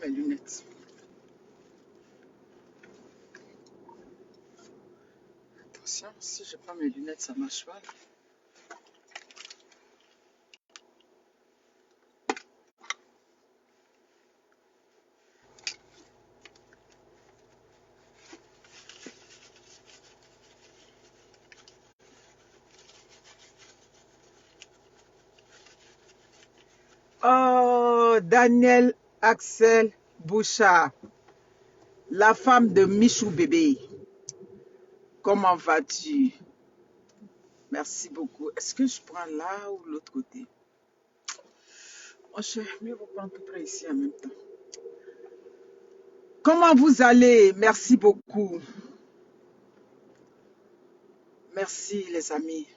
mes lunettes. Attention, si je prends mes lunettes, ça marche pas. Oh, Daniel Axel Bouchard, la femme de Michou bébé. Comment vas-tu? Merci beaucoup. Est-ce que je prends là ou l'autre côté? Oh, je vais mieux vous prendre tout près ici en même temps. Comment vous allez? Merci beaucoup. Merci les amis.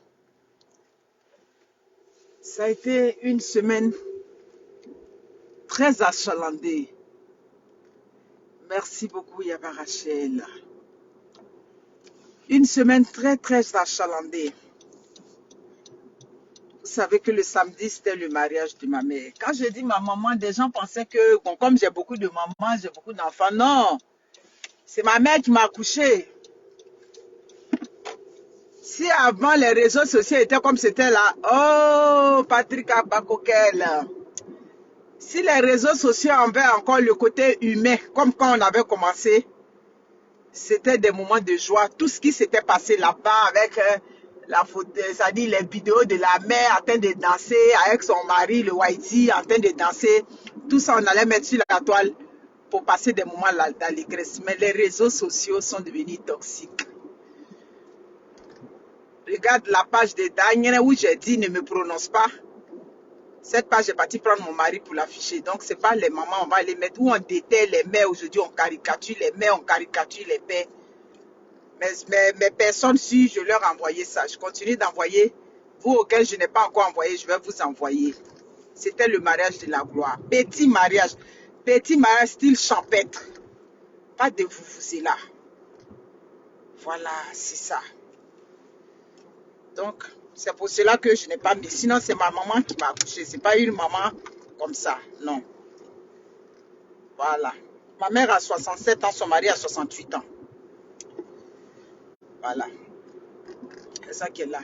Ça a été une semaine très achalandée. Merci beaucoup Yaba Rachel. Une semaine très achalandée. Vous savez que le samedi, c'était le mariage de ma mère. Quand je dis ma maman, des gens pensaient que, bon, comme j'ai beaucoup de mamans, j'ai beaucoup d'enfants. Non, c'est ma mère qui m'a accouché. Si avant les réseaux sociaux étaient comme c'était là, oh, Patrick Abakokel. Si les réseaux sociaux avaient encore le côté humain, comme quand on avait commencé, c'était des moments de joie. Tout ce qui s'était passé là-bas avec la photo, c'est-à-dire les vidéos de la mère en train de danser avec son mari, le Whitey, en train de danser. Tout ça, on allait mettre sur la toile pour passer des moments d'allégresse. Mais les réseaux sociaux sont devenus toxiques. Regarde la page de Daniel où j'ai dit ne me prononce pas. Cette page, j'ai parti prendre mon mari pour l'afficher. Donc, ce n'est pas les mamans, on va les mettre où on déterre les mères. Aujourd'hui, on caricature les mères, on caricature les pères. Mes personnes, si je leur envoyais ça, je continue d'envoyer. Vous auxquels je n'ai pas encore envoyé, je vais vous envoyer. C'était le mariage de la gloire. Petit mariage style champêtre. Pas de vous là. Voilà, c'est ça. Donc, c'est pour cela que je n'ai pas mis. Sinon, c'est ma maman qui m'a accouché. Ce n'est pas une maman comme ça, non. Voilà. Ma mère a 67 ans, son mari a 68 ans. Voilà. C'est ça qui est là.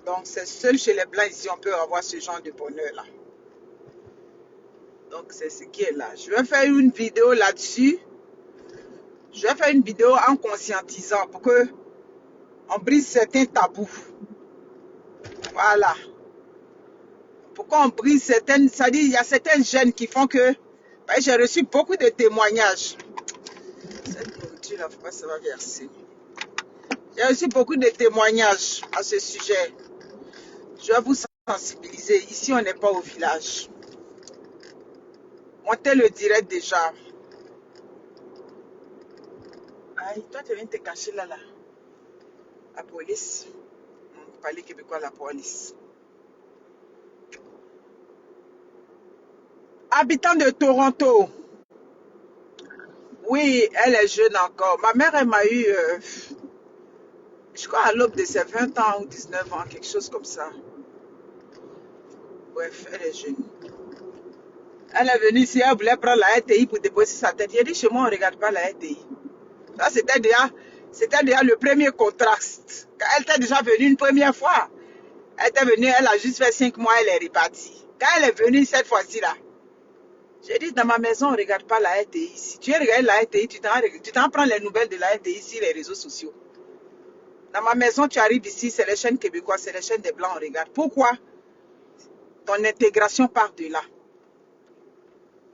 Donc, c'est seul chez les Blancs ici, on peut avoir ce genre de bonheur-là. Donc, c'est ce qui est là. Je vais faire une vidéo là-dessus. Je vais faire une vidéo en conscientisant pour que on brise certains tabous. Voilà. Pourquoi on brise certaines... C'est-à-dire, il y a certains jeunes qui font que... J'ai reçu beaucoup de témoignages. Cette nourriture-là, pourquoi ça va verser? J'ai reçu beaucoup de témoignages à ce sujet. Je vais vous sensibiliser. Ici, on n'est pas au village. Montez le direct déjà. Aïe, toi, tu viens te cacher là. La police. Parler québécois, la police. Habitant de Toronto. Oui, elle est jeune encore. Ma mère, elle m'a eu, je crois, à l'aube de ses 20 ans ou 19 ans, quelque chose comme ça. Bref, elle est jeune. Elle est venue ici, elle voulait prendre la RTI pour déposer sa tête. J'ai dit, chez moi, on ne regarde pas la RTI. Ça, c'était déjà le premier contraste. Quand elle était déjà venue une première fois, elle était venue, elle a juste fait 5 mois, elle est repartie. Quand elle est venue cette fois-ci là, j'ai dit, dans ma maison, on ne regarde pas la RTI. Si tu regardes la RTI, tu t'en prends les nouvelles de la RTI sur les réseaux sociaux. Dans ma maison, tu arrives ici, c'est les chaînes québécoises, c'est les chaînes des Blancs, on regarde. Pourquoi? Ton intégration part de là.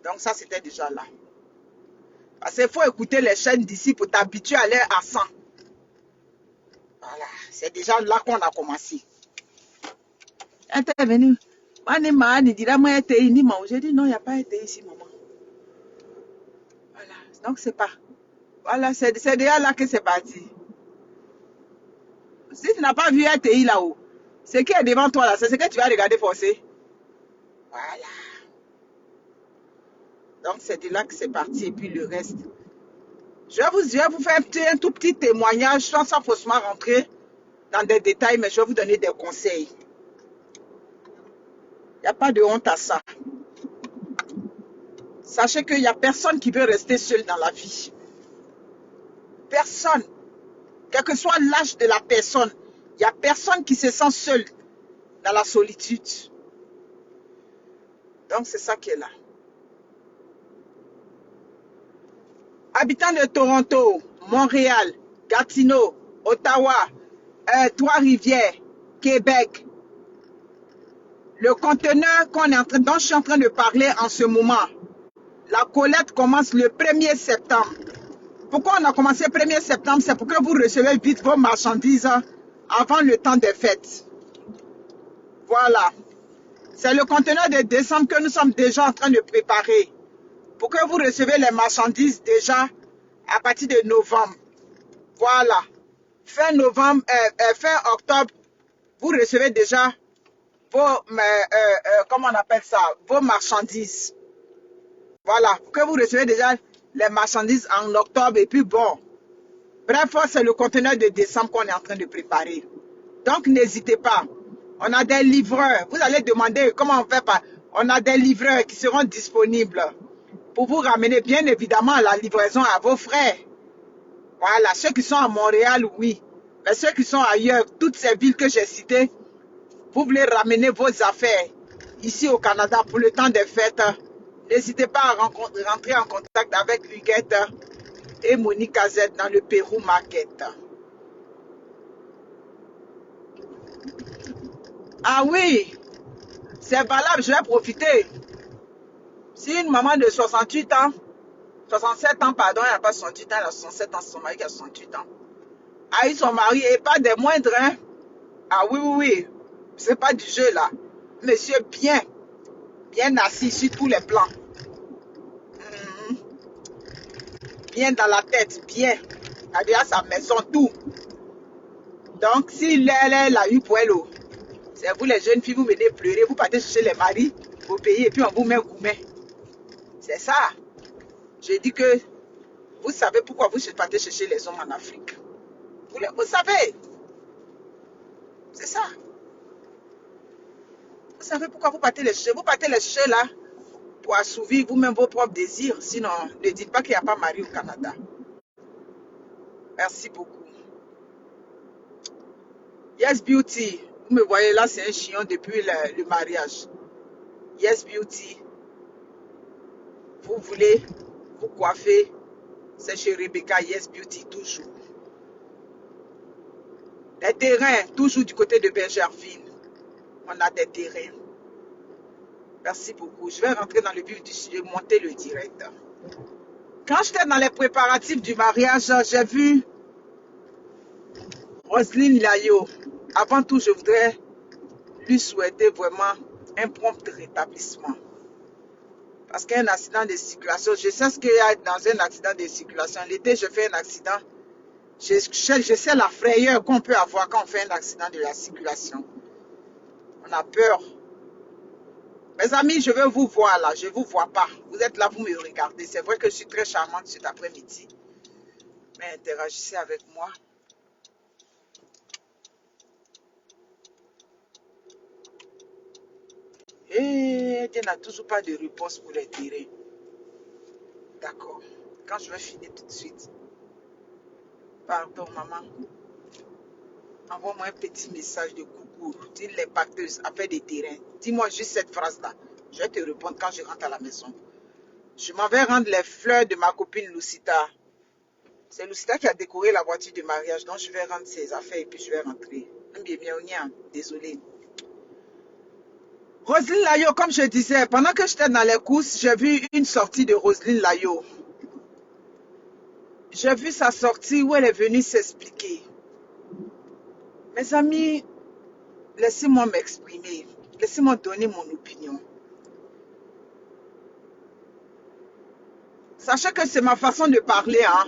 Donc ça, c'était déjà là. Parce qu'il faut écouter les chaînes d'ici pour t'habituer à leur accent. Voilà, c'est déjà là qu'on a commencé. Intervenu. J'ai dit non, il n'y a pas été ici, maman. Voilà, donc c'est pas. Voilà, c'est déjà là que c'est parti. Si tu n'as pas vu RTI là-haut, ce qui est devant toi là, c'est ce que tu vas regarder forcer. Voilà. Donc c'est de là que c'est parti et puis le reste. Je vais vous faire un tout petit témoignage sans forcément rentrer dans des détails, mais je vais vous donner des conseils. Il n'y a pas de honte à ça. Sachez qu'il n'y a personne qui veut rester seul dans la vie. Personne. Quel que soit l'âge de la personne, il n'y a personne qui se sent seul dans la solitude. Donc, c'est ça qui est là. Habitants de Toronto, Montréal, Gatineau, Ottawa, Trois-Rivières, Québec. Le conteneur dont je suis en train de parler en ce moment, la collecte commence le 1er septembre. Pourquoi on a commencé le 1er septembre? C'est pour que vous recevez vite vos marchandises avant le temps des fêtes. Voilà. C'est le conteneur de décembre que nous sommes déjà en train de préparer. Pour que vous recevez les marchandises déjà à partir de novembre. Voilà. Fin novembre, fin octobre, vous recevez déjà vos, comment on appelle ça, vos marchandises. Voilà. Pour que vous recevez déjà les marchandises en octobre et puis bon. Bref, c'est le conteneur de décembre qu'on est en train de préparer. Donc, n'hésitez pas. On a des livreurs. Vous allez demander comment on fait. On a des livreurs qui seront disponibles pour vous ramener, bien évidemment, la livraison à vos frères. Voilà, ceux qui sont à Montréal, oui. Mais ceux qui sont ailleurs, toutes ces villes que j'ai citées, vous voulez ramener vos affaires ici au Canada pour le temps des fêtes. N'hésitez pas à rentrer en contact avec Huguette et Monique Azette dans le Pérou Market. Ah oui, c'est valable, je vais profiter. Si une maman de 68 ans, 67 ans, pardon, elle n'a pas 68 ans, elle a 67 ans, son mari qui a 68 ans, a eu son mari et pas des moindres, hein. Ah oui, oui, oui, c'est pas du jeu là. Monsieur bien assis sur tous les plans. Bien dans la tête, bien. Elle a déjà sa maison, tout. Donc, si elle a eu pour elle, c'est vous les jeunes filles, vous venez pleurer, vous partez chercher les maris, vous payez et puis on vous met un gourmet. C'est ça. Je dis que vous savez pourquoi vous partez chercher les hommes en Afrique. Vous savez. C'est ça. Vous savez pourquoi vous partez les chercher. Vous partez les chercher là pour assouvir vous-même vos propres désirs. Sinon, ne dites pas qu'il n'y a pas mari au Canada. Merci beaucoup. Yes Beauty. Vous me voyez là, c'est un chignon depuis le mariage. Yes Beauty. Vous voulez vous coiffer. C'est chez Rebecca Yes Beauty toujours. Les terrains, toujours du côté de Bergerville. On a des terrains. Merci beaucoup. Je vais rentrer dans le vif du sujet, monter le direct. Quand j'étais dans les préparatifs du mariage, j'ai vu Roselyne Layo. Avant tout, je voudrais lui souhaiter vraiment un prompt rétablissement. Parce qu'il y a un accident de circulation. Je sais ce qu'il y a dans un accident de circulation. L'été, je fais un accident. Je sais la frayeur qu'on peut avoir quand on fait un accident de la circulation. On a peur. Mes amis, je veux vous voir là. Je ne vous vois pas. Vous êtes là, vous me regardez. C'est vrai que je suis très charmante cet après-midi. Mais interagissez avec moi. Et il n'y a toujours pas de réponse pour les terrains. D'accord. Quand je vais finir tout de suite. Pardon, maman. Envoie-moi un petit message de coucou. Dis les pacteuses à faire des terrains. Dis-moi juste cette phrase-là. Je vais te répondre quand je rentre à la maison. Je m'en vais rendre les fleurs de ma copine Lucita. C'est Lucita qui a décoré la voiture de mariage. Donc je vais rendre ses affaires et puis je vais rentrer. Désolée. Roselyne Layo, comme je disais, pendant que j'étais dans les courses, j'ai vu une sortie de Roselyne Layo. J'ai vu sa sortie où elle est venue s'expliquer. Mes amis, laissez-moi m'exprimer. Laissez-moi donner mon opinion. Sachez que c'est ma façon de parler, hein.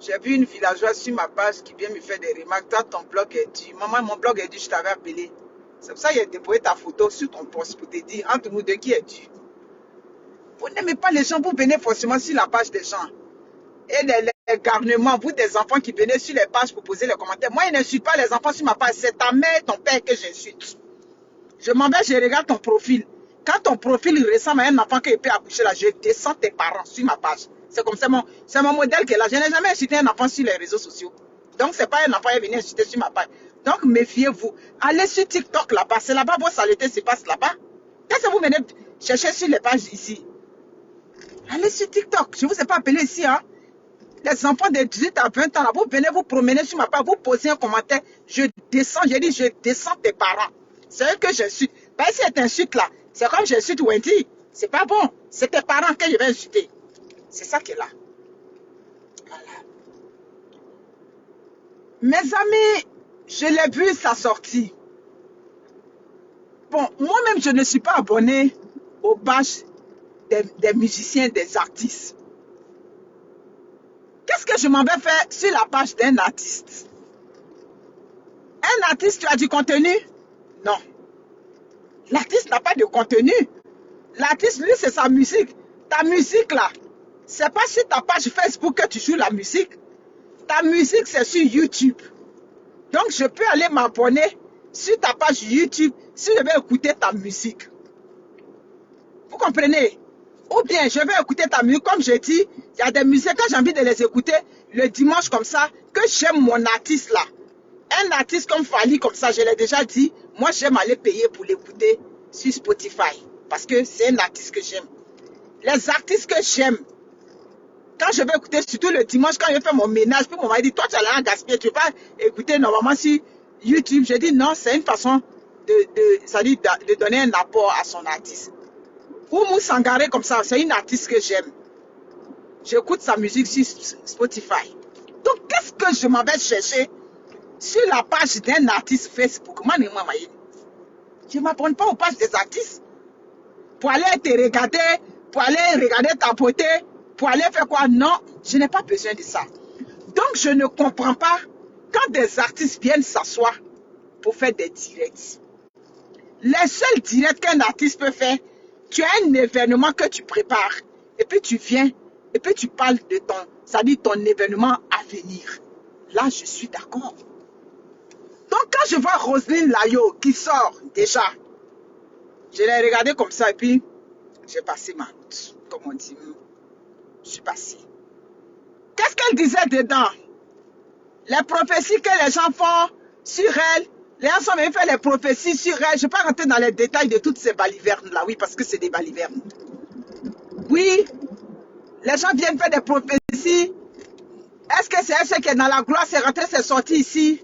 J'ai vu une villageoise sur ma page qui vient me faire des remarques. Toi, ton blog est dû. Maman, mon blog est dû, je t'avais appelé. C'est pour ça qu'il a déposé ta photo sur ton poste pour te dire, entre nous deux, qui est dû. Vous n'aimez pas les gens, vous venez forcément sur la page des gens. Et les garnements, vous des enfants qui venez sur les pages pour poser les commentaires. Moi, je n'insulte pas les enfants sur ma page. C'est ta mère et ton père que j'insulte. Je m'en vais, je regarde ton profil. Quand ton profil ressemble à un enfant qui peut accoucher là, je descends tes parents sur ma page. C'est comme ça, c'est mon modèle qui est là. Je n'ai jamais insulté un enfant sur les réseaux sociaux. Donc, c'est pas un enfant qui est venu insulter sur ma page. Donc, méfiez-vous. Allez sur TikTok là-bas. C'est là-bas, vos saletés se passent là-bas. Qu'est-ce que vous venez chercher sur les pages ici? Allez sur TikTok. Je ne vous ai pas appelé ici, hein. Les enfants de 18 à 20 ans, là, vous venez vous promener sur ma page, vous posez un commentaire. Je descends, j'ai dit, je descends tes parents. C'est eux que j'insulte. Pas si cette insulte là, c'est comme j'insulte Wendy. C'est pas bon. C'est tes parents que je vais insulter. C'est ça qui est là. Voilà. Mes amis, je l'ai vu sa sortie. Bon, moi-même, je ne suis pas abonné aux pages des musiciens, des artistes. Qu'est-ce que je m'en vais faire sur la page d'un artiste? Un artiste, tu as du contenu? Non. L'artiste n'a pas de contenu. L'artiste, lui, c'est sa musique. Ta musique, là, c'est pas sur ta page Facebook que tu joues la musique. Ta musique, c'est sur YouTube. Donc, je peux aller m'abonner sur ta page YouTube si je vais écouter ta musique. Vous comprenez? Ou bien, je vais écouter ta musique. Comme je dis, il y a des musiques que j'ai envie de les écouter le dimanche comme ça, que j'aime mon artiste là. Un artiste comme Fally, comme ça, je l'ai déjà dit, moi, j'aime aller payer pour l'écouter sur Spotify. Parce que c'est un artiste que j'aime. Les artistes que j'aime, quand je vais écouter, surtout le dimanche, quand je fais mon ménage, puis mon mari dit, toi, tu as l'air gaspillé, tu vas écouter normalement sur YouTube. Je dis, non, c'est une façon de donner un apport à son artiste. Oumou Sangaré, comme ça, c'est une artiste que j'aime. J'écoute sa musique sur Spotify. Donc, qu'est-ce que je m'en vais chercher sur la page d'un artiste Facebook? Je ne m'abonne pas aux pages des artistes pour aller te regarder, pour aller regarder ta beauté, pour aller faire quoi? Non, je n'ai pas besoin de ça. Donc, je ne comprends pas quand des artistes viennent s'asseoir pour faire des directs. Les seuls directs qu'un artiste peut faire, tu as un événement que tu prépares, et puis tu viens, et puis tu parles de ton événement à venir. Là, je suis d'accord. Donc, quand je vois Roselyne Layo qui sort déjà, je l'ai regardé comme ça, et puis j'ai passé ma route, comme on dit. Je suis passé. Qu'est-ce qu'elle disait dedans? Les prophéties que les gens font sur elle, les gens sont venus faire les prophéties sur elle. Je ne vais pas rentrer dans les détails de toutes ces balivernes-là, oui, parce que c'est des balivernes. Oui, les gens viennent faire des prophéties. Est-ce que c'est elle qui est dans la gloire, c'est rentré, c'est sorti ici?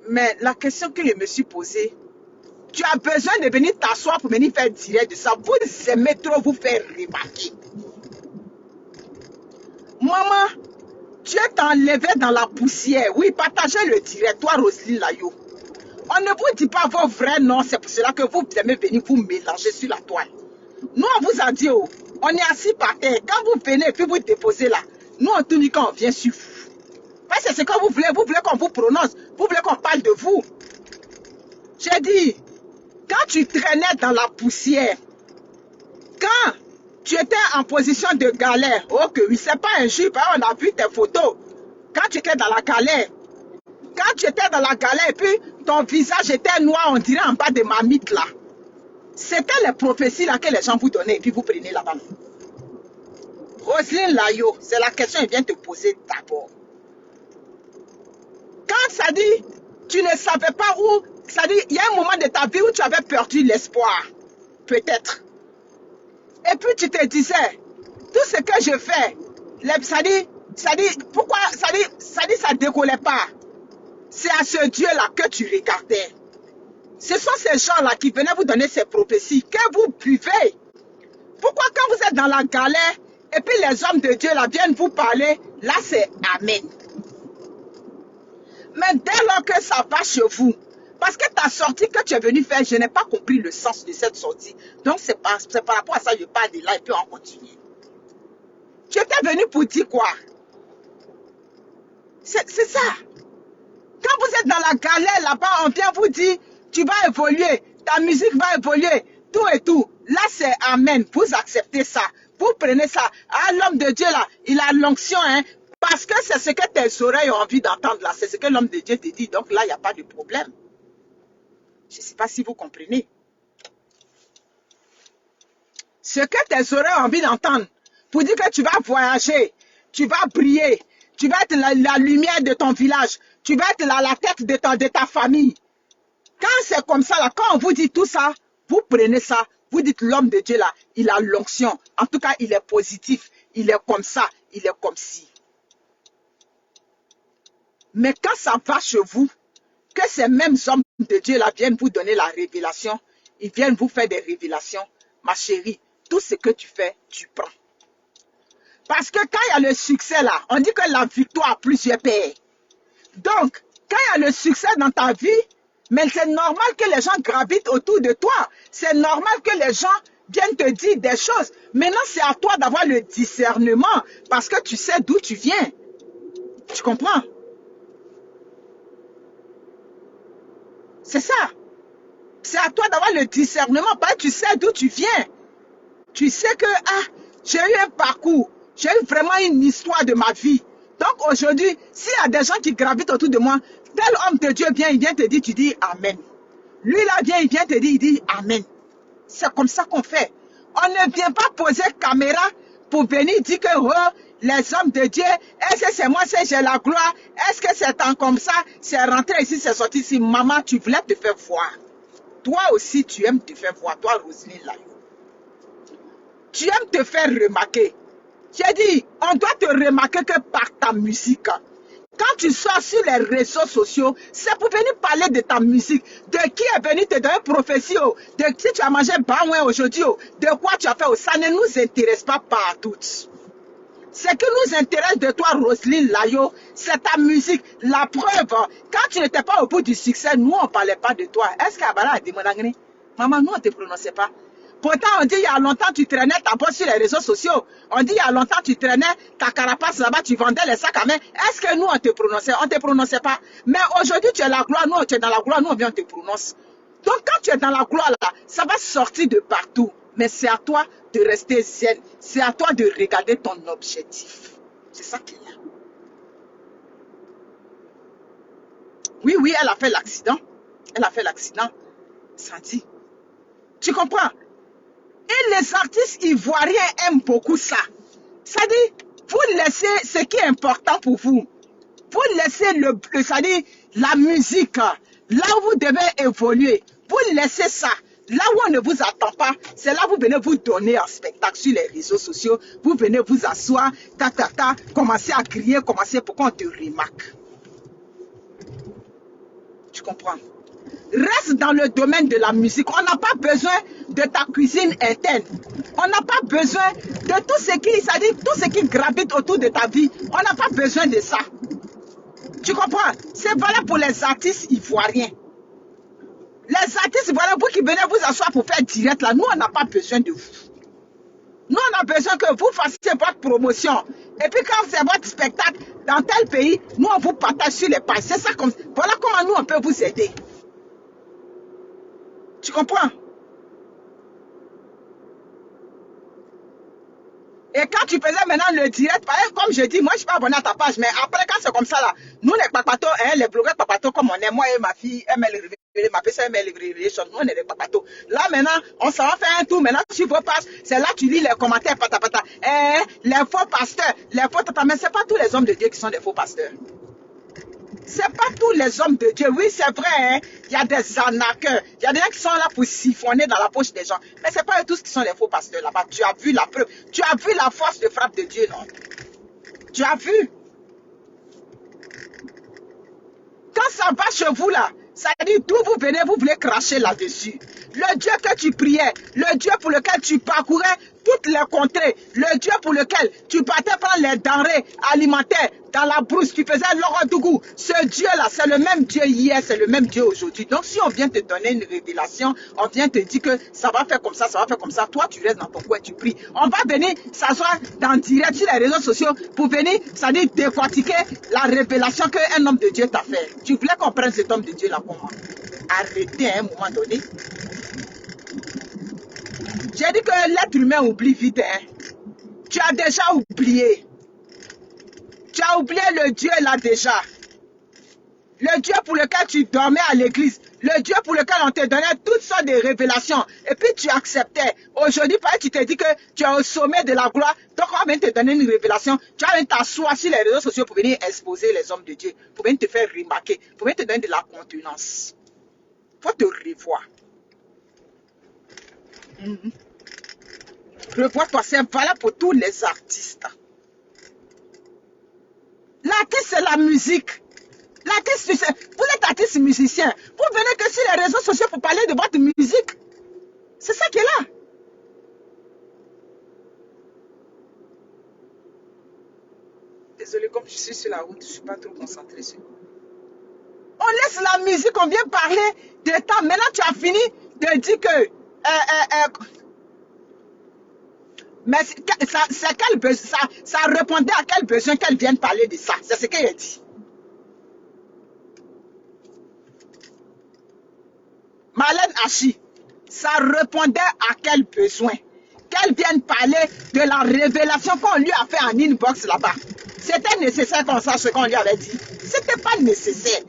Mais la question que je me suis posée, tu as besoin de venir t'asseoir pour venir faire direct de ça. Vous aimez trop vous faire remarquer. Maman, tu es enlevé dans la poussière. Oui, partagez le direct, toi Roselyne Layo. On ne vous dit pas vos vrais noms, c'est pour cela que vous aimez venir vous mélanger sur la toile. Nous, on vous a dit, oh, on est assis par terre. Quand vous venez et puis vous déposez là, nous, on tout dit quand on vient sur vous. Parce que c'est ce que vous voulez qu'on vous prononce, vous voulez qu'on parle de vous. J'ai dit, quand tu traînais dans la poussière, quand tu étais en position de galère, oh que oui, c'est pas un jupe, hein, on a vu tes photos. Quand tu étais dans la galère, et puis ton visage était noir, on dirait en bas de ma mythe là. C'était les prophéties là que les gens vous donnaient et puis vous prenez là-bas. Roselyne Layo, c'est la question qu'elle vient te poser d'abord. Quand ça dit, tu ne savais pas où, ça dit, il y a un moment de ta vie où tu avais perdu l'espoir, peut-être. Et puis tu te disais, tout ce que je fais, ça dit, pourquoi, ça décollait pas. C'est à ce Dieu-là que tu regardais. Ce sont ces gens-là qui venaient vous donner ces prophéties, que vous buvez. Pourquoi quand vous êtes dans la galère, et puis les hommes de Dieu là viennent vous parler, là c'est Amen. Mais dès lors que ça va chez vous, parce que ta sortie que tu es venu faire, je n'ai pas compris le sens de cette sortie. Donc c'est par rapport à ça que je parle de là et puis on continue. Tu étais venu pour dire quoi? C'est ça. Quand vous êtes dans la galère là-bas, on vient vous dire, tu vas évoluer, ta musique va évoluer, tout et tout. Là c'est Amen, vous acceptez ça, vous prenez ça. Ah, l'homme de Dieu là, il a l'onction, hein. Parce que c'est ce que tes oreilles ont envie d'entendre là. C'est ce que l'homme de Dieu te dit. Donc là, il n'y a pas de problème. Je ne sais pas si vous comprenez. Ce que tes oreilles ont envie d'entendre, pour dire que tu vas voyager, tu vas briller, tu vas être la lumière de ton village, tu vas être la tête de ta famille. Quand c'est comme ça, là, quand on vous dit tout ça, vous prenez ça, vous dites l'homme de Dieu là, il a l'onction. En tout cas, il est positif, il est comme ça, il est comme ci. Mais quand ça va chez vous, que ces mêmes hommes de Dieu là viennent vous donner la révélation, ils viennent vous faire des révélations, ma chérie, tout ce que tu fais, tu prends. Parce que quand il y a le succès là, on dit que la victoire a plusieurs pères. Donc, quand il y a le succès dans ta vie, mais c'est normal que les gens gravitent autour de toi. C'est normal que les gens viennent te dire des choses. Maintenant, c'est à toi d'avoir le discernement parce que tu sais d'où tu viens. Tu comprends? C'est ça. C'est à toi d'avoir le discernement parce que tu sais d'où tu viens. Tu sais que j'ai eu un parcours, j'ai eu vraiment une histoire de ma vie. Donc aujourd'hui, s'il y a des gens qui gravitent autour de moi, tel homme de Dieu vient, il vient te dire, tu dis Amen. Lui là vient, il vient te dire, il dit Amen. C'est comme ça qu'on fait. On ne vient pas poser caméra pour venir dire que oh, les hommes de Dieu, est-ce que c'est moi, c'est j'ai la gloire, est-ce que c'est tant comme ça, c'est rentré ici, c'est sorti ici. Maman, tu voulais te faire voir. Toi aussi, tu aimes te faire voir, toi Roselyne là. Tu aimes te faire remarquer. J'ai dit, on doit te remarquer que par ta musique. Quand tu sors sur les réseaux sociaux, c'est pour venir parler de ta musique. De qui est venu te donner prophétie. De qui tu as mangé baouin aujourd'hui. De quoi tu as fait. Ça ne nous intéresse pas partout. Ce qui nous intéresse de toi, Roselyne Layo, c'est ta musique. La preuve, quand tu n'étais pas au bout du succès, nous, on ne parlait pas de toi. Est-ce qu'Abala a dit, maman, nous, on ne te prononçait pas. Pourtant, on dit il y a longtemps, tu traînais ta bosse sur les réseaux sociaux. On dit il y a longtemps, tu traînais ta carapace là-bas, tu vendais les sacs à main. Est-ce que nous, on te prononçait? On ne te prononçait pas. Mais aujourd'hui, tu es la gloire, nous, tu es dans la gloire, nous, on vient, on te prononce. Donc, quand tu es dans la gloire là, ça va sortir de partout. Mais c'est à toi de rester zen. C'est à toi de regarder ton objectif. C'est ça qu'il y a. Oui, oui, elle a fait l'accident. Elle a fait l'accident. Sandy. Tu comprends? Et les artistes ivoiriens aiment beaucoup ça. C'est-à-dire, vous laissez ce qui est important pour vous. Vous laissez c'est-à-dire, la musique, là où vous devez évoluer. Vous laissez ça. Là où on ne vous attend pas, c'est là où vous venez vous donner un spectacle sur les réseaux sociaux. Vous venez vous asseoir, commencer à crier, commencer pour qu'on te remarque. Tu comprends? Reste dans le domaine de la musique. On n'a pas besoin de ta cuisine interne. On n'a pas besoin de tout ce qui, c'est-à-dire tout ce qui gravite autour de ta vie. On n'a pas besoin de ça. Tu comprends? C'est valable pour les artistes ivoiriens. Les artistes ivoiriens, vous qui venez vous asseoir pour faire direct là, nous on n'a pas besoin de vous. Nous on a besoin que vous fassiez votre promotion. Et puis quand c'est votre spectacle dans tel pays, nous on vous partage sur les pages. C'est ça comme, voilà comment nous on peut vous aider. Tu comprends? Et quand tu faisais maintenant le direct, par exemple, comme je dis, moi je ne suis pas abonné à ta page, mais après quand c'est comme ça là, nous les papatos, les blogueurs papatos comme on est, moi et ma fille, ma personne, nous on est les papatos. Là maintenant, on s'en va faire un tour, maintenant sur vos pages, c'est là tu lis les commentaires, patapata. Les faux pasteurs, les faux tata, mais ce n'est pas tous les hommes de Dieu qui sont des faux pasteurs. C'est pas tous les hommes de Dieu. Oui, c'est vrai, hein? Il y a des arnaqueurs. Il y a des gens qui sont là pour siphonner dans la poche des gens. Mais c'est pas eux tous qui sont les faux pasteurs là-bas. Tu as vu la preuve. Tu as vu la force de frappe de Dieu, non? Tu as vu? Quand ça va chez vous là, ça dit d'où vous venez, vous voulez cracher là-dessus. Le Dieu que tu priais, le Dieu pour lequel tu parcourais toutes les contrées, le Dieu pour lequel tu partais prendre les denrées alimentaires dans la brousse, tu faisais l'orodougou. Ce Dieu-là, c'est le même Dieu hier, c'est le même Dieu aujourd'hui. Donc si on vient te donner une révélation, on vient te dire que ça va faire comme ça va faire comme ça, toi tu restes dans ton coin, tu pries. On va venir s'asseoir dans direct sur les réseaux sociaux pour venir, c'est-à-dire décortiquer la révélation qu'un homme de Dieu t'a fait. Tu voulais qu'on prenne cet homme de Dieu là comment? Arrêtez à un moment donné. J'ai dit que l'être humain oublie vite. Hein. Tu as déjà oublié. Tu as oublié le Dieu là déjà. Le Dieu pour lequel tu dormais à l'église. Le Dieu pour lequel on te donnait toutes sortes de révélations. Et puis tu acceptais. Aujourd'hui, tu te dis que tu es au sommet de la gloire. Donc on va venir te donner une révélation. Tu vas venir t'asseoir sur les réseaux sociaux pour venir exposer les hommes de Dieu. Pour venir te faire remarquer. Pour venir te donner de la contenance. Il faut te revoir. Revois-toi, c'est valable pour tous les artistes. L'artiste, c'est la musique. L'artiste, vous êtes artiste musicien. Vous venez que sur les réseaux sociaux pour parler de votre musique. C'est ça qui est là. Désolé, comme je suis sur la route, je ne suis pas trop concentrée sur. On laisse la musique, on vient parler de temps. Maintenant, tu as fini de dire que... mais ça répondait à quel besoin qu'elle vienne parler de ça. C'est ce qu'elle a dit. Marlène Hachi, ça répondait à quel besoin? Qu'elle vienne parler de la révélation qu'on lui a fait en inbox là-bas. C'était nécessaire qu'on sache ce qu'on lui avait dit. C'était pas nécessaire.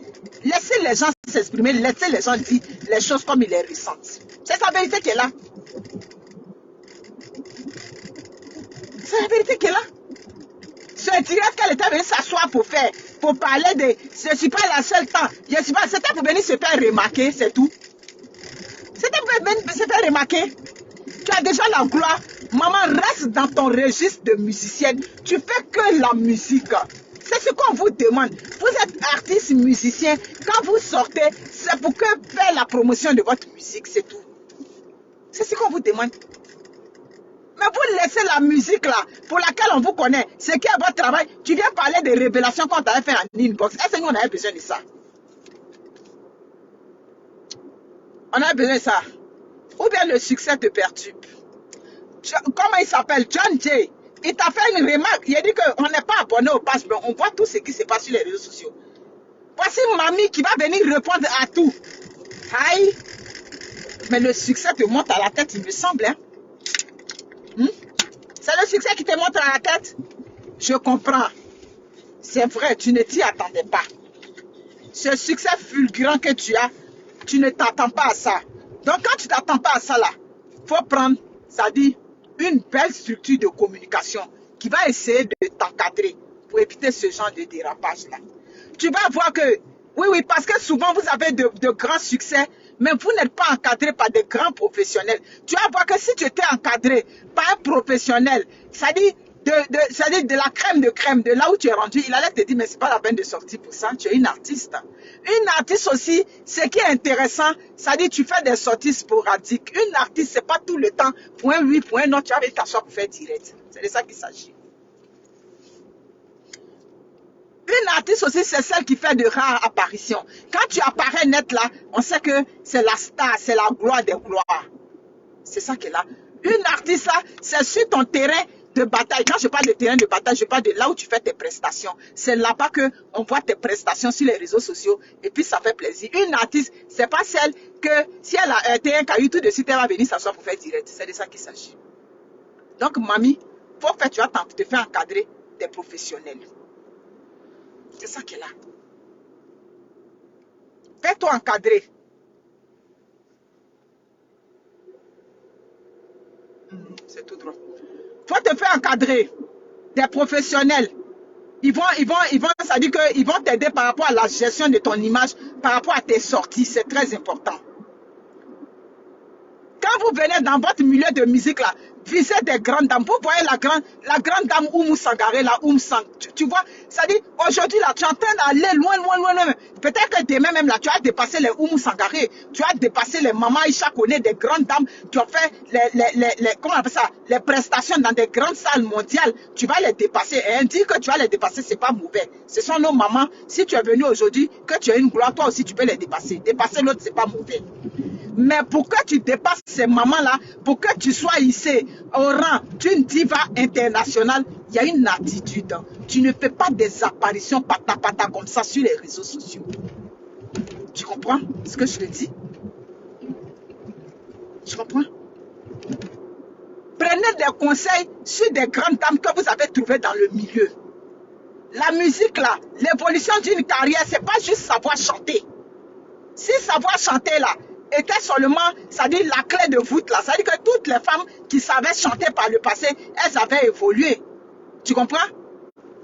Laissez les gens s'exprimer, laissez les gens dire les choses comme ils les ressentent. C'est sa vérité qui est là. C'est la vérité qui est là. Ce direct qu'elle était venue s'asseoir pour faire, pour parler de... Je ne suis pas la seule temps. C'était pour venir se faire remarquer, c'est tout. C'était pour venir se faire remarquer. Tu as déjà la gloire. Maman, reste dans ton registre de musicienne. Tu fais que la musique. C'est ce qu'on vous demande. Vous êtes artiste musicien. Quand vous sortez, c'est pour que faire la promotion de votre musique, c'est tout. C'est ce qu'on vous demande. Mais vous laissez la musique là, pour laquelle on vous connaît, ce qui est votre travail. Tu viens parler des révélations qu'on t'avait fait en inbox. Est-ce que nous on avait besoin de ça? On a besoin de ça. Ou bien le succès te perturbe. Comment il s'appelle? John Jay. Il t'a fait une remarque. Il a dit qu'on n'est pas abonné au pass, mais on voit tout ce qui se passe sur les réseaux sociaux. Voici mamie qui va venir répondre à tout. Aïe. Mais le succès te monte à la tête, il me semble. Hein? C'est le succès qui te monte à la tête? Je comprends. C'est vrai, tu ne t'y attendais pas. Ce succès fulgurant que tu as, tu ne t'attends pas à ça. Donc quand tu ne t'attends pas à ça là, il faut prendre, ça dit, une belle structure de communication qui va essayer de t'encadrer pour éviter ce genre de dérapage là. Tu vas voir que, oui, parce que souvent vous avez de grands succès, mais vous n'êtes pas encadré par des grands professionnels. Tu vas voir que si tu étais encadré par un professionnel, ça dit de la crème de crème, de là où tu es rendu, il allait te dire, mais c'est pas la peine de sortir pour ça, tu es une artiste. Une artiste aussi, ce qui est intéressant, ça dit tu fais des sorties sporadiques. Une artiste, c'est pas tout le temps, point oui, point non, tu vas t'asseoir pour faire direct. C'est de ça qu'il s'agit. Une artiste aussi, c'est celle qui fait de rares apparitions. Quand tu apparais net là, on sait que c'est la star, c'est la gloire des gloires. C'est ça qui est là. Une artiste là, c'est sur ton terrain de bataille. Quand je parle de terrain de bataille, je parle de là où tu fais tes prestations. C'est là-bas qu'on voit tes prestations sur les réseaux sociaux et puis ça fait plaisir. Une artiste, c'est pas celle que si elle a un terrain caillou, tout de suite elle va venir s'asseoir pour faire direct. C'est de ça qu'il s'agit. Donc mamie, faut faire, tu vas te faire encadrer des professionnels. C'est ça qui est là. Fais-toi encadrer. C'est tout droit. Faut te faire encadrer des professionnels. Ils vont, ça dit qu'ils vont t'aider par rapport à la gestion de ton image, par rapport à tes sorties. C'est très important. Quand vous venez dans votre milieu de musique là, visez des grandes dames. Vous voyez la grande dame Oumou Sangaré, la Oum Sang. Tu vois, ça dit, aujourd'hui là, tu es en train d'aller loin. Peut-être que demain même là, tu as dépassé les Oumou Sangaré, tu as dépassé les Maman Isha Kone, des grandes dames. Tu as fait comment on appelle ça, les prestations dans des grandes salles mondiales. Tu vas les dépasser. Et dire que tu vas les dépasser, c'est pas mauvais. Ce sont nos mamans. Si tu es venu aujourd'hui, que tu as une gloire, toi aussi tu peux les dépasser. Dépasser l'autre, c'est pas mauvais. Mais pour que tu dépasses ces mamans-là, pour que tu sois ici au rang d'une diva internationale, il y a une attitude. Tu ne fais pas des apparitions pata comme ça sur les réseaux sociaux. Tu comprends ce que je te dis? Tu comprends? Prenez des conseils sur des grandes dames que vous avez trouvées dans le milieu. La musique là, l'évolution d'une carrière, c'est pas juste savoir chanter. Si savoir chanter là était seulement, ça dit la clé de voûte là, ça dit que toutes les femmes qui savaient chanter par le passé, elles avaient évolué. Tu comprends?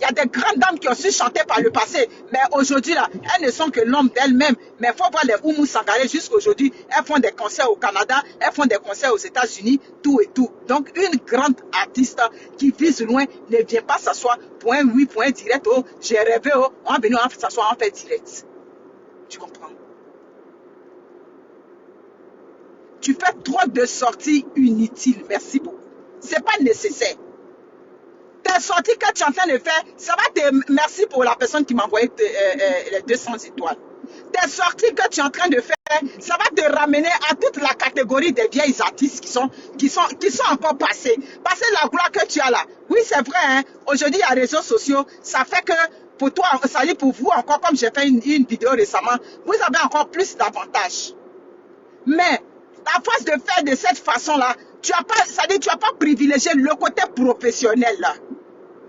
Il y a des grandes dames qui ont su chanter par le passé, mais aujourd'hui, là, elles ne sont que l'homme d'elles-mêmes. Mais il faut voir les Oumou Sangaré jusqu'à aujourd'hui. Elles font des concerts au Canada, elles font des concerts aux États-Unis, tout et tout. Donc, une grande artiste qui vise loin ne vient pas s'asseoir pour un oui, pour un direct. Oh, j'ai rêvé, oh, on va venir s'asseoir, on fait direct. Tu comprends? Tu fais trop de sorties inutiles. Merci beaucoup. Ce n'est pas nécessaire. Tes sorties que tu es en train de faire, ça va te... Merci pour la personne qui m'a envoyé les 200 étoiles. Tes sorties que tu es en train de faire, ça va te ramener à toute la catégorie des vieilles artistes qui sont encore passés. Parce que la gloire que tu as là, oui c'est vrai, hein, aujourd'hui il y a les réseaux sociaux, ça fait que pour toi, ça dit pour vous encore, comme j'ai fait une vidéo récemment, vous avez encore plus d'avantages. Mais à force de faire de cette façon-là, tu n'as pas, ça dit, tu n'as pas privilégié le côté professionnel là.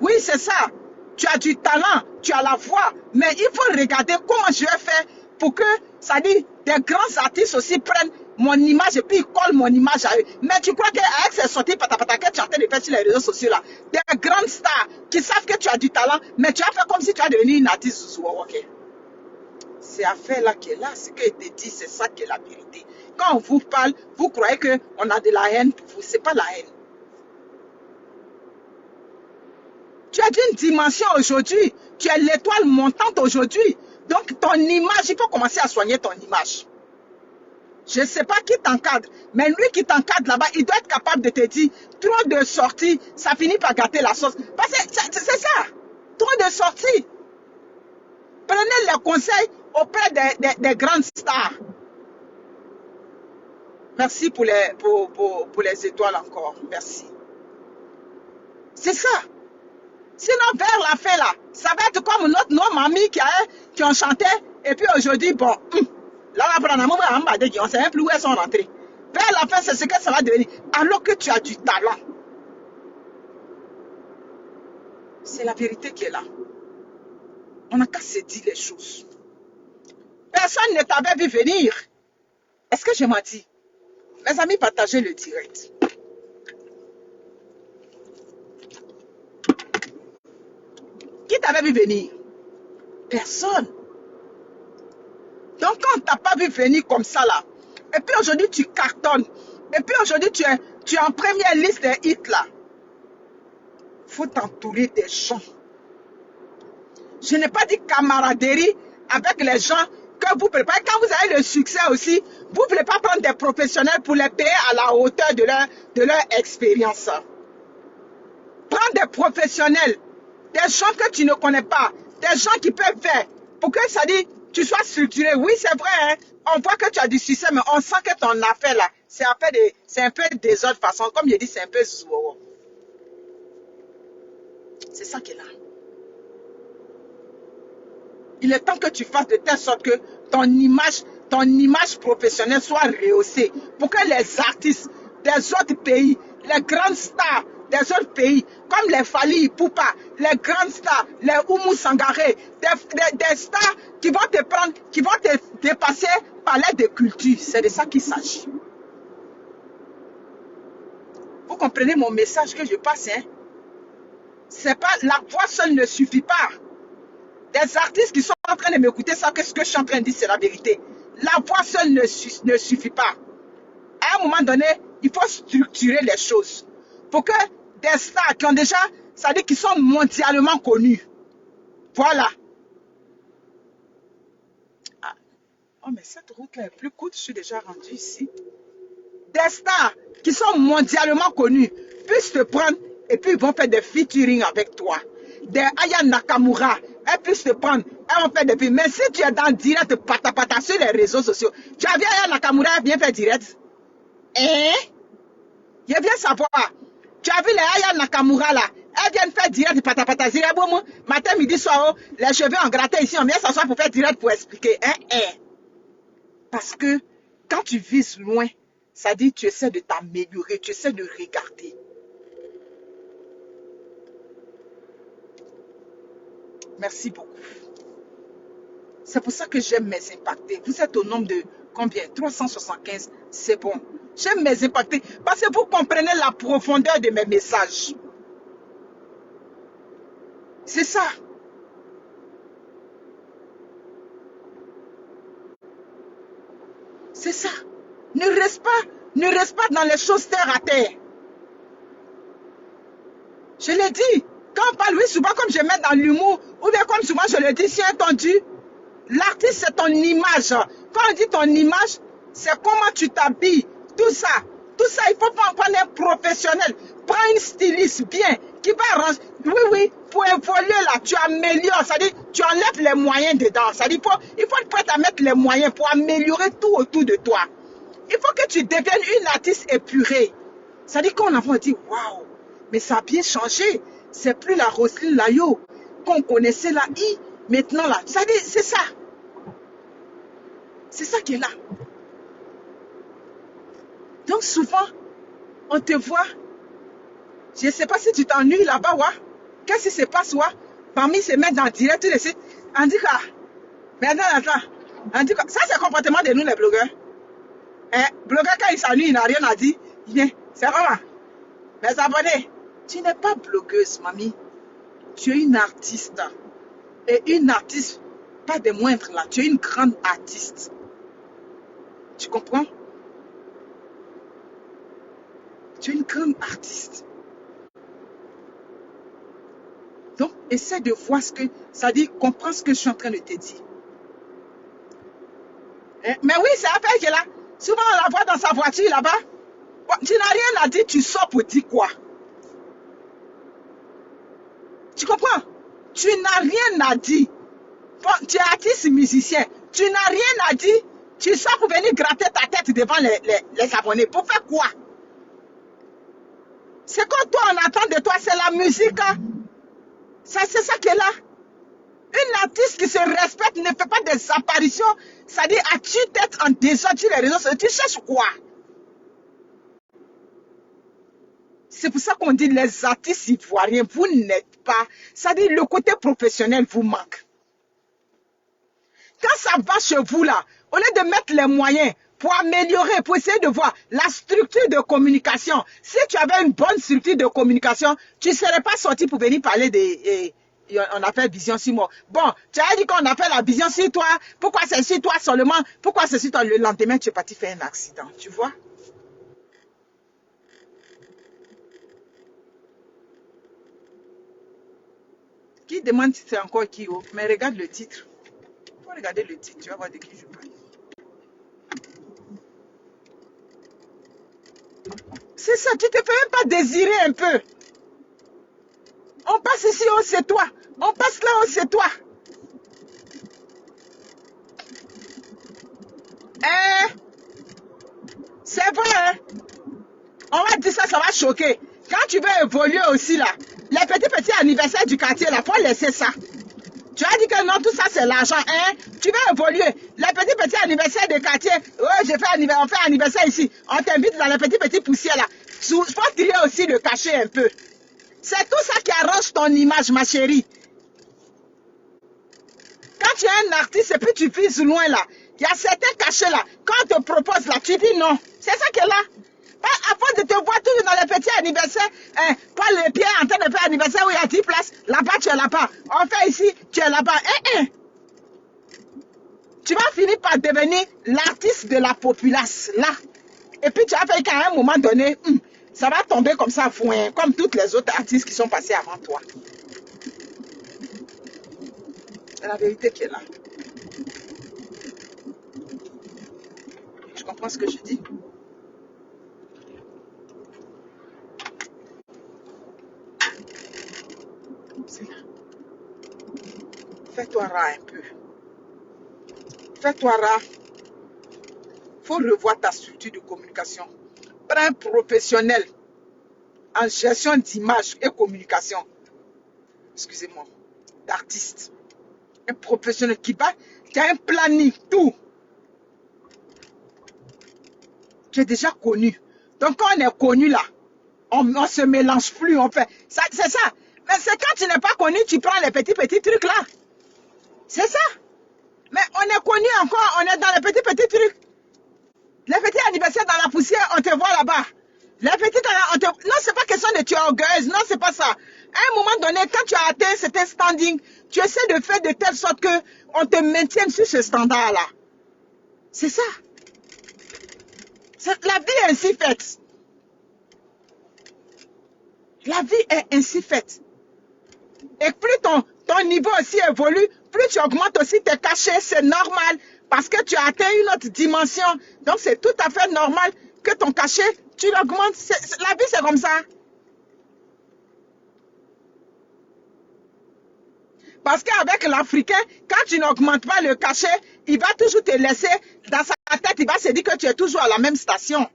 Oui, c'est ça. Tu as du talent, tu as la voix, mais il faut regarder comment je vais faire pour que, ça dit, des grands artistes aussi prennent mon image et puis ils collent mon image à eux. Mais tu crois qu'avec ces sorties patapata que tu es en train de faire sur les réseaux sociaux là, des grandes stars qui savent que tu as du talent, mais tu as fait comme si tu as devenu une artiste. Ok. C'est affaire là qui est là, ce que je te dis, c'est ça qui est la vérité. Quand on vous parle, vous croyez qu'on a de la haine pour vous, c'est pas la haine. Tu as une dimension aujourd'hui. Tu es l'étoile montante aujourd'hui. Donc, ton image, il faut commencer à soigner ton image. Je ne sais pas qui t'encadre, mais lui qui t'encadre là-bas, il doit être capable de te dire, trop de sorties, ça finit par gâter la sauce. Parce que c'est ça. Trop de sorties. Prenez les conseils auprès des grandes stars. Merci pour les étoiles encore. Merci. C'est ça. Sinon, vers la fin, là, ça va être comme nos mamies qui ont chanté. Et puis aujourd'hui, bon, là, on ne sait même plus où elles sont rentrées. Vers la fin, c'est ce que ça va devenir. Alors que tu as du talent. C'est la vérité qui est là. On n'a qu'à se dire les choses. Personne ne t'avait vu venir. Est-ce que je m'en dis? Mes amis, partagez le direct. Qui t'avait vu venir? Personne. Donc, quand on ne t'a pas vu venir comme ça, là, et puis aujourd'hui, tu cartonnes, et puis aujourd'hui, tu es en première liste des hits, là, il faut t'entourer des gens. Je n'ai pas dit camaraderie avec les gens que vous préparez. Quand vous avez le succès aussi, vous ne voulez pas prendre des professionnels pour les payer à la hauteur de leur expérience. Prends des professionnels, des gens que tu ne connais pas, des gens qui peuvent faire, pour que ça dit, tu sois structuré. Oui, c'est vrai, hein? On voit que tu as du succès, mais on sent que ton affaire là, c'est un peu des autres façons. Comme je dis, c'est un peu zouo. C'est ça qui est là. Il est temps que tu fasses de telle sorte que ton image professionnelle soit rehaussée. Pour que les artistes des autres pays, les grandes stars des autres pays, comme les Fali Ipupa, les grandes stars, les Oumou Sangaré, des stars qui vont te prendre, qui vont te dépasser par l'aide de culture. C'est de ça qu'il s'agit. Vous comprenez mon message que je passe, hein? C'est pas, la voix seule ne suffit pas. Des artistes qui sont en train de m'écouter savent que ce que je suis en train de dire, c'est la vérité. La voix seule ne suffit pas. À un moment donné, il faut structurer les choses. Pour que des stars qui ont déjà, ça veut dire qu'ils sont mondialement connus. Voilà. Ah. Oh, mais cette route-là est plus courte, je suis déjà rendu ici. Des stars qui sont mondialement connus puissent te prendre et puis ils vont faire des featuring avec toi. Des Aya Nakamura, elles puissent te prendre, elles vont faire des films. Mais si tu es dans le direct patapata sur les réseaux sociaux, tu as vu Aya Nakamura, elle vient faire direct. Hein? Je viens savoir. Tu as vu les Aya Nakamura là, elles viennent faire direct patapata. Matin, midi, soir, les cheveux en gratté ici, on vient s'asseoir pour faire direct pour expliquer. Parce que quand tu vises loin, ça dit tu essaies de t'améliorer, tu essaies de regarder. Merci beaucoup. C'est pour ça que j'aime mes impactés. Vous êtes au nombre de combien? 375. C'est bon. J'aime mes impactés parce que vous comprenez la profondeur de mes messages. C'est ça. C'est ça. Ne reste pas dans les choses terre à terre. Je l'ai dit. Quand on parle, oui, souvent comme je mets dans l'humour, ou bien comme souvent je le dis, si entendu, l'artiste c'est ton image. Quand on dit ton image, c'est comment tu t'habilles. Tout ça, il faut pas prendre un professionnel. Prends une styliste bien, qui va arranger. Oui, pour évoluer là, tu améliores. C'est-à-dire, tu enlèves les moyens dedans. C'est-à-dire, il faut être prêt à mettre les moyens pour améliorer tout autour de toi. Il faut que tu deviennes une artiste épurée. C'est-à-dire qu'on a dit, waouh, mais ça a bien changé. C'est plus la Roselyne Layo qu'on connaissait là. Maintenant là, c'est-à-dire, c'est ça. C'est ça qui est là. Donc souvent, on te voit. Je ne sais pas si tu t'ennuies là-bas, ouais. Qu'est-ce qui se passe, ouais? Parmi ces mecs dans le direct, tous les sites. On dit quoi? Mais attends. On dit quoi? Ça, c'est le comportement de nous, les blogueurs. Blogueur, quand il s'ennuie, il n'a rien à dire. Il vient. C'est vraiment. Mes abonnés, tu n'es pas blogueuse, mamie. Tu es une artiste. Et une artiste, pas des moindres là. Tu es une grande artiste. Tu comprends? Tu es une grande artiste. Donc, essaie de voir ce que ça dit, comprends ce que je suis en train de te dire. Mais oui, c'est Appel qui est là. Souvent, on la voit dans sa voiture là-bas. Bon, tu n'as rien à dire, tu sors pour dire quoi? Tu comprends? Tu n'as rien à dire. Bon, tu es artiste musicien. Tu n'as rien à dire. Tu sors pour venir gratter ta tête devant les abonnés. Pour faire quoi? C'est comme toi, on attend de toi, c'est la musique. Hein? C'est ça qui est là. Une artiste qui se respecte ne fait pas des apparitions. C'est-à-dire, as-tu tête en désordre sur les réseaux sociaux? Tu cherches quoi? C'est pour ça qu'on dit les artistes ivoiriens, vous n'êtes pas. C'est-à-dire, le côté professionnel vous manque. Quand ça va chez vous là, au lieu de mettre les moyens pour améliorer, pour essayer de voir la structure de communication, si tu avais une bonne structure de communication, tu ne serais pas sorti pour venir parler de... on appelle vision sur moi. Bon, tu as dit qu'on appelle la vision sur toi. Pourquoi c'est sur toi seulement? Pourquoi c'est sur toi? Le lendemain, tu es parti faire un accident. Tu vois? Qui demande si c'est encore qui? Oh? Mais regarde le titre. Il faut regarder le titre. Tu vas voir de qui je parle. C'est ça, tu te fais même pas désirer un peu. On passe ici, oh c'est toi. On passe là, oh c'est toi. C'est vrai, hein? On va dire ça, ça va choquer. Quand tu veux évoluer aussi là, les petits anniversaires du quartier là, faut laisser ça. Tu as dit que non, tout ça c'est l'argent, hein? Tu veux évoluer. Les petits anniversaires de quartier, ouais, on fait anniversaire ici. On t'invite dans les petits poussières là. Faut tirer aussi le cachet un peu. C'est tout ça qui arrange ton image, ma chérie. Quand tu es un artiste et puis tu vises loin là, il y a certains cachets là. Quand on te propose là, tu dis non. C'est ça qui est là. À force de te voir toujours dans les petits anniversaires, pas les pieds en train de faire anniversaire où il y a 10 places, là-bas tu es là-bas. On fait ici, tu es là-bas. Tu vas finir par devenir l'artiste de la populace, là. Et puis tu as fait qu'à un moment donné, ça va tomber comme ça, comme toutes les autres artistes qui sont passés avant toi. C'est la vérité qui est là. Tu comprends ce que je dis? C'est là. Fais-toi ras un peu. Fais-toi ras. Faut revoir ta structure de communication. Prends un professionnel en gestion d'image et communication. Excusez-moi. D'artiste. Un professionnel qui a un planning, tout. Tu es déjà connu. Donc quand on est connu là, on ne se mélange plus, on fait. C'est ça. Mais c'est quand tu n'es pas connu, tu prends les petits trucs là. C'est ça. Mais on est connu encore, on est dans les petits trucs. Les petits anniversaires dans la poussière, on te voit là-bas. Les petits, non, c'est pas question de tu es orgueilleuse, non, c'est pas ça. À un moment donné, quand tu as atteint certain standing, tu essaies de faire de telle sorte que on te maintienne sur ce standard-là. C'est ça. La vie est ainsi faite. La vie est ainsi faite. Et plus ton niveau aussi évolue, plus tu augmentes aussi tes cachets, c'est normal. Parce que tu as atteint une autre dimension. Donc c'est tout à fait normal que ton cachet, tu l'augmentes. La vie, c'est comme ça. Parce qu'avec l'Africain, quand tu n'augmentes pas le cachet, il va toujours te laisser dans sa tête, il va se dire que tu es toujours à la même station.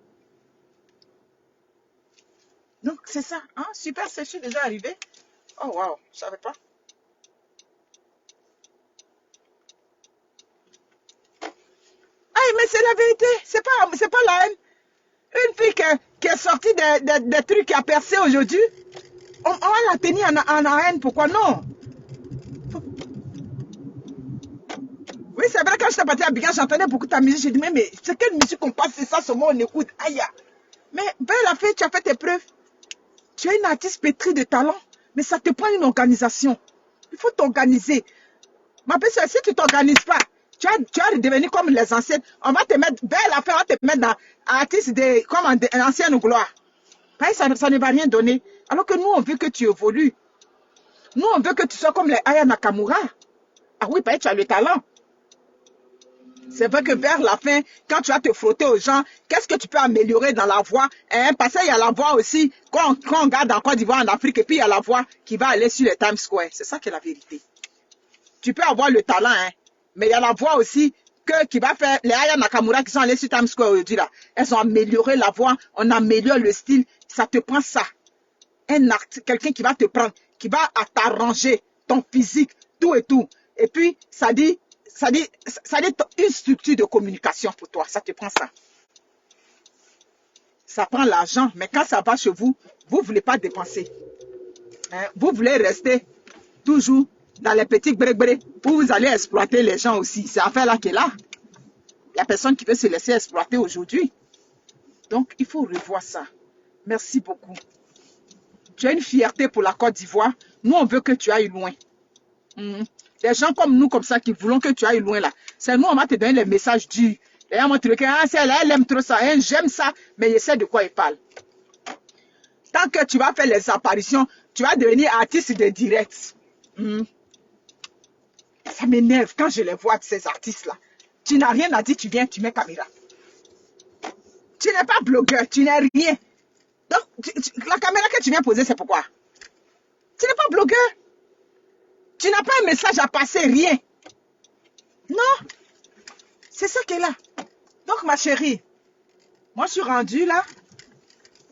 Donc c'est ça. Hein? Super, je suis déjà arrivé. Oh wow, je savais pas. Ah, mais c'est la vérité, c'est pas la haine. Une fille qui est sortie des trucs qui a percé aujourd'hui, on va la tenir en haine. Pourquoi non? Oui, c'est vrai, quand j'étais partie à Abidjan, j'entendais beaucoup ta musique. J'ai dit, mais c'est quelle musique qu'on passe, c'est ça, seulement on écoute. Aïe. Mais belle affaire, tu as fait tes preuves. Tu es une artiste pétrie de talent, mais ça te prend une organisation. Il faut t'organiser. Ma petite soeur, si tu ne t'organises pas, tu vas devenir comme les anciennes. On va te mettre, belle affaire, on va te mettre dans artiste comme en ancienne gloire. Ça ne va rien donner. Alors que nous, on veut que tu évolues. Nous, on veut que tu sois comme les Aya Nakamura. Ah oui, tu as le talent. C'est vrai que vers la fin, quand tu vas te frotter aux gens, qu'est-ce que tu peux améliorer dans la voix? Parce qu'il y a la voix aussi, quand on regarde en Côte d'Ivoire, en Afrique, et puis il y a la voix qui va aller sur les Times Square. C'est ça qui est la vérité. Tu peux avoir le talent, mais il y a la voix aussi qui va faire, les Aya Nakamura qui sont allés sur Times Square aujourd'hui, là, elles ont amélioré la voix, on améliore le style, ça te prend ça. Un acte, quelqu'un qui va te prendre, qui va t'arranger ton physique, tout et tout. Et puis, ça dit une structure de communication pour toi, ça te prend ça. Ça prend l'argent, mais quand ça va chez vous, vous ne voulez pas dépenser. Vous voulez rester toujours dans les petits bré-bré où vous allez exploiter les gens aussi. C'est affaire-là qui est là. Il n'y a personne qui veut se laisser exploiter aujourd'hui. Donc, il faut revoir ça. Merci beaucoup. Tu as une fierté pour la Côte d'Ivoire. Nous, on veut que tu ailles loin. Des gens comme nous, comme ça, qui voulons que tu ailles loin là. C'est nous, on va te donner les messages durs. Et on va te dire, elle aime trop ça, j'aime ça, mais je sais de quoi il parle. Tant que tu vas faire les apparitions, tu vas devenir artiste de direct. Ça m'énerve quand je les vois, ces artistes-là. Tu n'as rien à dire, tu viens, tu mets caméra. Tu n'es pas blogueur, tu n'es rien. Donc, la caméra que tu viens poser, c'est pourquoi? Tu n'es pas blogueur. Tu n'as pas un message à passer, rien. Non. C'est ça qui est là. Donc, ma chérie, moi, je suis rendue là.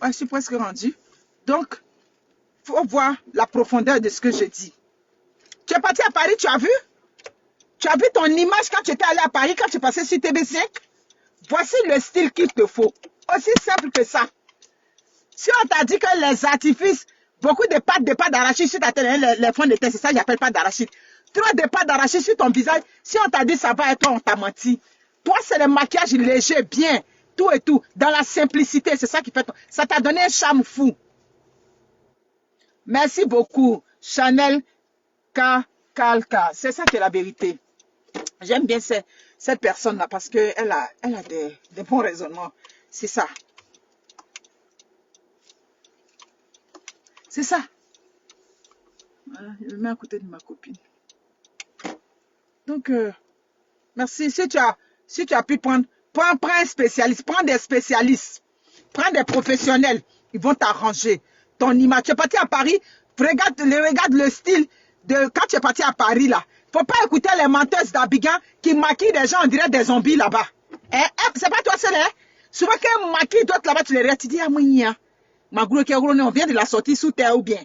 Ouais, je suis presque rendue. Donc, il faut voir la profondeur de ce que je dis. Tu es parti à Paris, tu as vu? Tu as vu ton image quand tu étais allé à Paris, quand tu passais sur TV5? Voici le style qu'il te faut. Aussi simple que ça. Si on t'a dit que les artifices, beaucoup de pâtes d'arachide sur ta tête, les fonds de teint, c'est ça que j'appelle pâtes d'arachide. Trop de pâtes d'arachide sur ton visage, si on t'a dit ça va être, on t'a menti. Toi, c'est le maquillage léger, bien, tout et tout, dans la simplicité, c'est ça qui fait. Ça t'a donné un charme fou. Merci beaucoup, Chanel Kalka. C'est ça qui est la vérité. J'aime bien cette personne-là parce qu'elle a des bons raisonnements. C'est ça. C'est ça. Voilà, je me mets à côté de ma copine. Donc, merci. Si tu as pu prends un spécialiste, prends des spécialistes, prends des professionnels, ils vont t'arranger ton image. Tu es parti à Paris, regarde le style de quand tu es parti à Paris là. Faut pas écouter les menteuses d'Abidjan qui maquillent des gens, on dirait des zombies là-bas. C'est pas toi seul, hein? Souvent qu'elles maquillent d'autres là-bas, tu les regardes, tu dis, ah, moi, on vient de la sortie sous terre ou bien.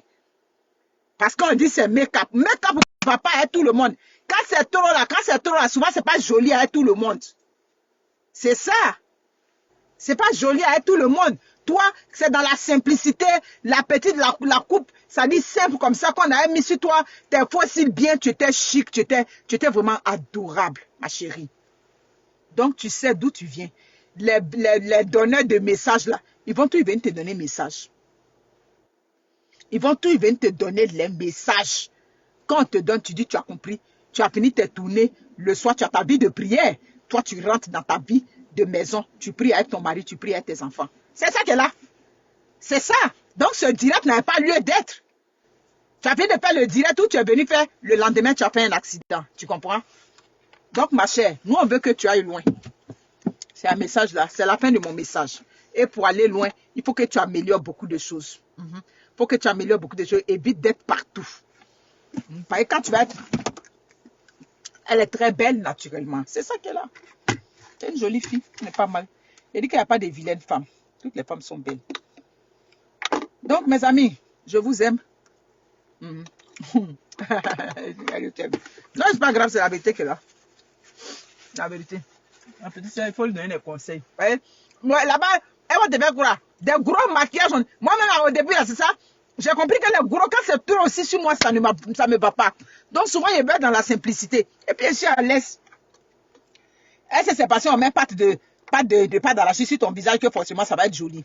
Parce qu'on dit c'est make-up. Make-up ne va pas être tout le monde. Quand c'est trop là, souvent c'est pas joli à être tout le monde. C'est ça. C'est pas joli à être tout le monde. toi, c'est dans la simplicité, la petite, la coupe, ça dit simple comme ça qu'on a mis sur toi. Tes fossiles bien, tu étais chic, tu étais vraiment adorable, ma chérie. Donc, tu sais d'où tu viens. Les donneurs de messages, là, ils vont tout venir te donner message. Ils vont tout venir te donner les messages. Quand on te donne, tu dis, tu as compris. Tu as fini tes tournées. Le soir, tu as ta vie de prière. Toi, tu rentres dans ta vie de maison. Tu pries avec ton mari, tu pries avec tes enfants. C'est ça qui est là. C'est ça. Donc, ce direct n'avait pas lieu d'être. Tu as fini de faire le direct où tu es venu faire. Le lendemain, tu as fait un accident. Tu comprends? Donc, ma chère, nous, on veut que tu ailles loin. C'est un message là. C'est la fin de mon message. Et pour aller loin, il faut que tu améliores beaucoup de choses. Il faut que tu améliores beaucoup de choses. Évite d'être partout. Parce que quand tu vas être... Elle est très belle naturellement. C'est ça qu'elle a. C'est une jolie fille. Elle est pas mal. Elle dit qu'il n'y a pas de vilaines femmes. Toutes les femmes sont belles. Donc, mes amis, je vous aime. Non, c'est pas grave, c'est la vérité qu'elle a. La vérité. La petite sœur, il faut lui donner des conseils. Moi, là-bas, elle va te faire quoi? Des gros maquillages. Moi-même, au début, c'est ça. J'ai compris que les gros, quand c'est trop aussi sur moi, ça ne me va pas. Donc, souvent, il va dans la simplicité. Et puis, je suis à l'aise. Est-ce que c'est parce qu'on met pas de pâte d'arachide sur ton visage que forcément, ça va être joli?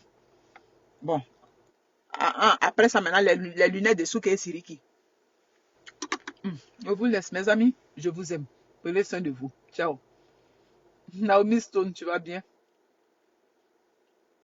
Bon. Après ça, maintenant, les lunettes de Souké et Siriki. Je vous laisse, mes amis. Je vous aime. Prenez soin de vous. Ciao. Naomi Stone, tu vas bien?